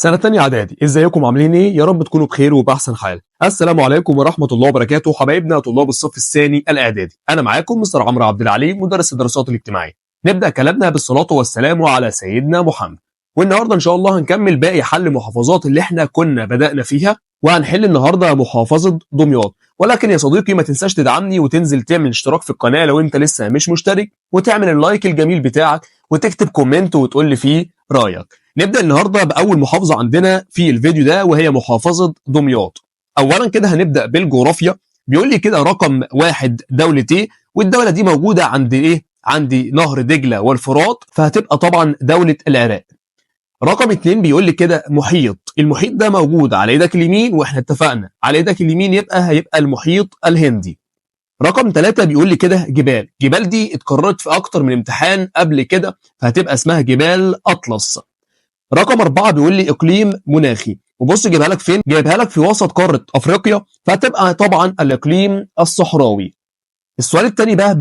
سنة تانية إعدادي، إزيكم عاملين إيه؟ يا رب تكونوا بخير وبأحسن حال. السلام عليكم ورحمة الله وبركاته، حبايبنا طلاب الصف الثاني الإعدادي. أنا معاكم مستر عمرو عبد العليم مدرس الدراسات الاجتماعية. نبدأ كلامنا بالصلاة والسلام على سيدنا محمد. والنهارده إن شاء الله هنكمل باقي حل محافظات اللي إحنا كنا بدأنا فيها، وهنحل النهارده محافظة دمياط. ولكن يا صديقي ما تنساش تدعمني وتنزل تعمل اشتراك في القناة لو أنت لسه مش مشترك، وتعمل اللايك الجميل بتاعك وتكتب كومنت وتقول لي فيه رأيك. نبدأ النهارده بأول محافظة عندنا في الفيديو ده وهي محافظة دمياط. أولا كده هنبدأ بالجغرافيا. بيقول لي كده رقم 1 دولة إيه؟ والدولة دي موجودة عند إيه؟ عند نهر دجلة والفرات، فهتبقى طبعا دولة العراق. رقم 2 بيقول لي كده محيط. المحيط ده موجود على ايدك اليمين، واحنا اتفقنا على ايدك اليمين هيبقى المحيط الهندي. رقم 3 بيقول لي كده جبال. جبال دي اتكررت في اكتر من امتحان قبل كده، فهتبقى اسمها جبال اطلس. رقم 4 بيقول لي اقليم مناخي، وبص جايبها لك فين؟ جايبها لك في وسط قارة افريقيا، فهتبقى طبعا الاقليم الصحراوي. السؤال الثاني بقى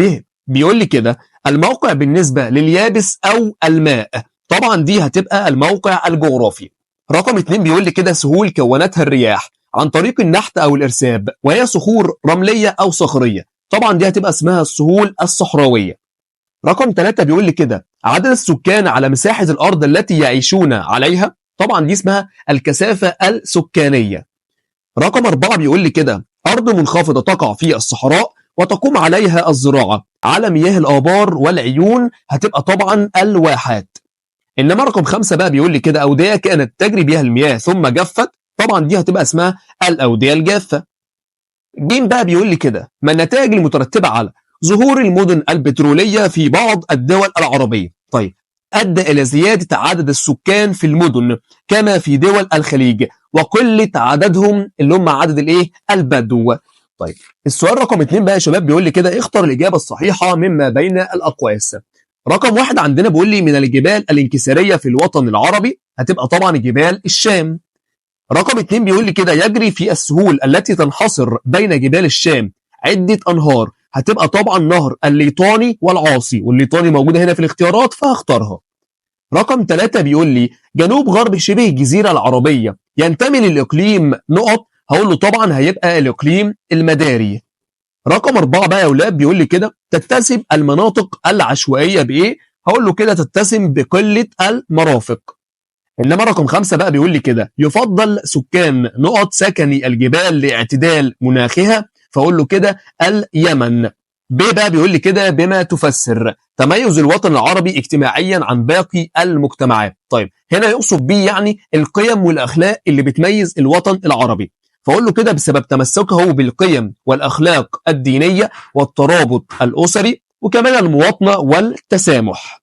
بيقول لي كده الموقع بالنسبة لليابس او الماء. طبعا دي هتبقى الموقع الجغرافي. رقم 2 بيقول لي كده سهول كونتها الرياح عن طريق النحت او الارساب، وهي صخور رملية او صخرية. طبعا دي هتبقى اسمها السهول الصحراوية. رقم 3 بيقول لي كده عدد السكان على مساحة الأرض التي يعيشون عليها. طبعا دي اسمها الكثافة السكانية. رقم 4 بيقول لي كده أرض منخفضة تقع في الصحراء وتقوم عليها الزراعة على مياه الآبار والعيون، هتبقى طبعا الواحات. إنما رقم 5 بقى بيقول لي كده أودية كانت تجري بها المياه ثم جفت. طبعا دي هتبقى اسمها الأودية الجافة. جيم بقى بيقول لي كده ما النتائج المترتبة على ظهور المدن البترولية في بعض الدول العربية. طيب أدى إلى زيادة عدد السكان في المدن كما في دول الخليج، وقلة عددهم اللي هم عدد الإيه؟ البدو. طيب السؤال رقم 2 بقى يا شباب بيقول لي كده اختر الإجابة الصحيحة مما بين الأقواس. رقم 1 عندنا بيقول لي من الجبال الانكسارية في الوطن العربي، هتبقى طبعا جبال الشام. رقم 2 بيقول لي كده يجري في السهول التي تنحصر بين جبال الشام عدة أنهار، هتبقى طبعا نهر الليطاني والعاصي، والليطاني موجودة هنا في الاختيارات فهختارها. رقم 3 بيقول لي جنوب غرب شبه الجزيرة العربية ينتمي للإقليم نقط، هقول له طبعا هيبقى الإقليم المداري. رقم 4 بقى يا أولاد بيقول لي كده تتسم المناطق العشوائية بإيه؟ هقول له كده تتسم بقلة المرافق. إنما رقم 5 بقى بيقول لي كده يفضل سكان نقط سكني الجبال لاعتدال مناخها، فأقول له كده اليمن. ب بقى بيقول لي كده بما تفسر تميز الوطن العربي اجتماعيا عن باقي المجتمعات. طيب هنا يقصد بيه يعني القيم والأخلاق اللي بتميز الوطن العربي، فأقول له كده بسبب تمسكه بالقيم والأخلاق الدينية والترابط الأسري وكمان المواطنة والتسامح.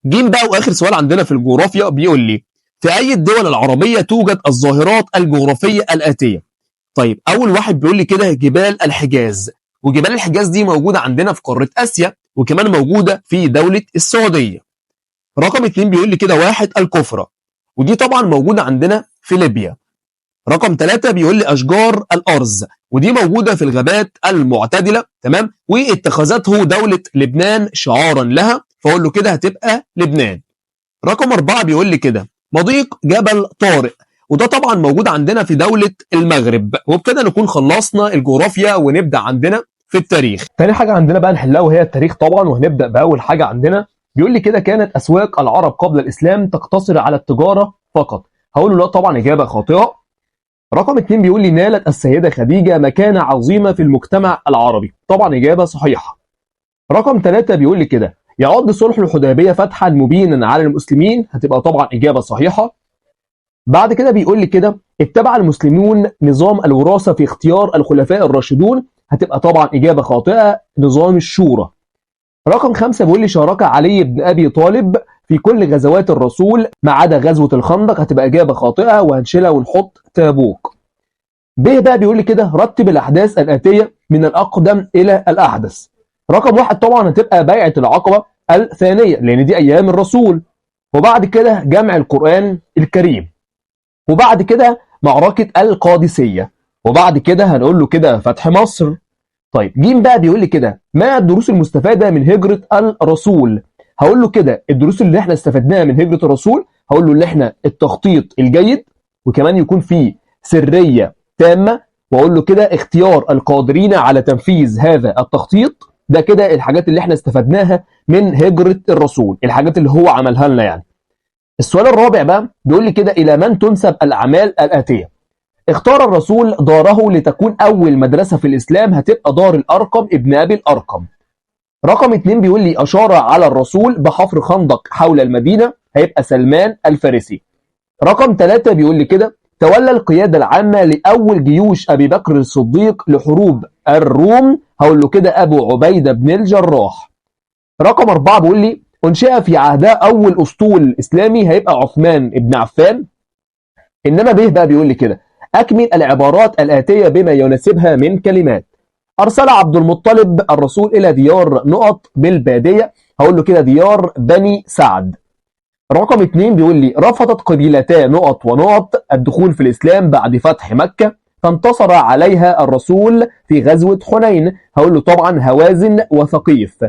جيم بقى وآخر سؤال عندنا في الجغرافيا بيقول لي في أي الدول العربية توجد الظاهرات الجغرافية الآتية؟ طيب أول واحد بيقول لي كده جبال الحجاز، وجبال الحجاز دي موجودة عندنا في قارة آسيا، وكمان موجودة في دولة السعودية. رقم 2 بيقول لي كده واحد الكفرة، ودي طبعا موجودة عندنا في ليبيا. رقم 3 بيقول لي أشجار الأرز، ودي موجودة في الغابات المعتدلة، تمام، واتخذته دولة لبنان شعارا لها، فأقول له كده هتبقى لبنان. رقم 4 بيقول لي كده مضيق جبل طارق، وده طبعا موجود عندنا في دولة المغرب. وبكده نكون خلصنا الجغرافيا ونبدأ عندنا في التاريخ. تاني حاجة عندنا بقى نحلها وهي التاريخ طبعا، وهنبدأ بأول حاجة عندنا. بيقول لي كده كانت أسواق العرب قبل الإسلام تقتصر على التجارة فقط، هقول له لا طبعا إجابة خاطئة. رقم 2 بيقول لي نالت السيدة خديجة مكانة عظيمة في المجتمع العربي، طبعا إجابة صحيحة. رقم 3 بيقول لي كده يعد صلح الحديبية فتحا مبينا على المسلمين، هتبقى طبعا إجابة صحيحة. بعد كده بيقول لي كده اتبع المسلمون نظام الوراثة في اختيار الخلفاء الراشدون، هتبقى طبعا إجابة خاطئة نظام الشورى. رقم 5 بيقول لي شارك علي بن أبي طالب في كل غزوات الرسول ما عدا غزوة الخندق، هتبقى إجابة خاطئة وهنشيلها ونحط تابوك. ب بقى بيقول لي كده رتب الأحداث الآتية من الأقدم إلى الأحدث. رقم 1 طبعا هتبقى بيعة العقبة الثانية لأن دي أيام الرسول، وبعد كده جمع القرآن الكريم، وبعد كده معركة القادسية، وبعد كده هنقول له كده فتح مصر. طيب جيم بقى بيقول لي كده ما الدروس المستفادة من هجرة الرسول؟ هقول له كده الدروس اللي احنا استفدناها من هجرة الرسول، هقول له ان احنا التخطيط الجيد، وكمان يكون فيه سريه تامه، واقول له كده اختيار القادرين على تنفيذ هذا التخطيط. ده كده الحاجات اللي احنا استفدناها من هجره الرسول، الحاجات اللي هو عملها لنا يعني. السؤال الرابع بقى بيقول لي كده: الى من تنسب الاعمال الاتيه؟ اختار الرسول داره لتكون اول مدرسه في الاسلام، هتبقى دار الارقم ابن ابي الارقم. رقم 2 بيقول لي: اشار على الرسول بحفر خندق حول المدينه، هيبقى سلمان الفارسي. رقم 3 بيقول لي كده: تولى القياده العامه لاول جيوش ابي بكر الصديق لحروب الروم، هقول له كده ابو عبيده بن الجراح. رقم 4 بيقول لي: انشئ في عهده اول اسطول اسلامي، هيبقى عثمان بن عفان. انما به بقى بيقول لي كده: اكمل العبارات الاتيه بما يناسبها من كلمات. ارسل عبد المطلب الرسول الى ديار نقط بالباديه، هقول له كده ديار بني سعد. رقم 2 بيقول لي: رفضت قبيلتا نقط ونقط الدخول في الاسلام بعد فتح مكه، فانتصر عليها الرسول في غزوه حنين، هقول له طبعا هوازن وثقيف.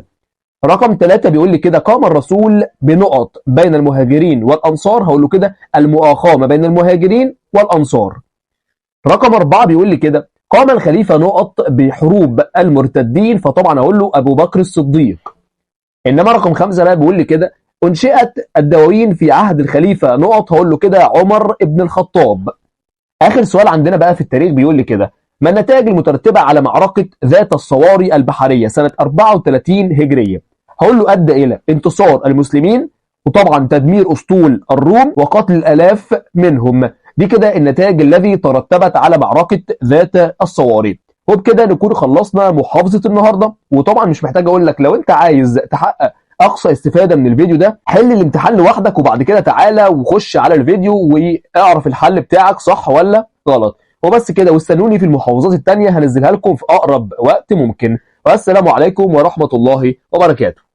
رقم 3 بيقول لي كده: قام الرسول بنقط بين المهاجرين والانصار، هقول له كده المؤاخاه ما بين المهاجرين والانصار. رقم 4 بيقول لي كده: قام الخليفه نقط بحروب المرتدين، فطبعا اقول له ابو بكر الصديق. انما رقم 5 بقى بيقول لي كده: انشئت الدواوين في عهد الخليفه نقط، هقول له كده عمر ابن الخطاب. اخر سؤال عندنا بقى في التاريخ بيقول لي كده: ما النتائج المترتبه على معركه ذات الصواري البحريه سنه 34 هجريه؟ هقول له ادى الى انتصار المسلمين، وطبعا تدمير اسطول الروم وقتل الالاف منهم. دي كده النتائج الذي ترتبت على معركه ذات الصواري. وبكده نكون خلصنا محافظه النهارده. وطبعا مش محتاج اقول لك، لو انت عايز تحقق اقصى استفاده من الفيديو ده، حل الامتحان لوحدك وبعد كده تعالى وخش على الفيديو واعرف الحل بتاعك صح ولا غلط. وبس كده، واستنوني في المحافظات التانية هنزلها لكم في اقرب وقت ممكن. والسلام عليكم ورحمه الله وبركاته.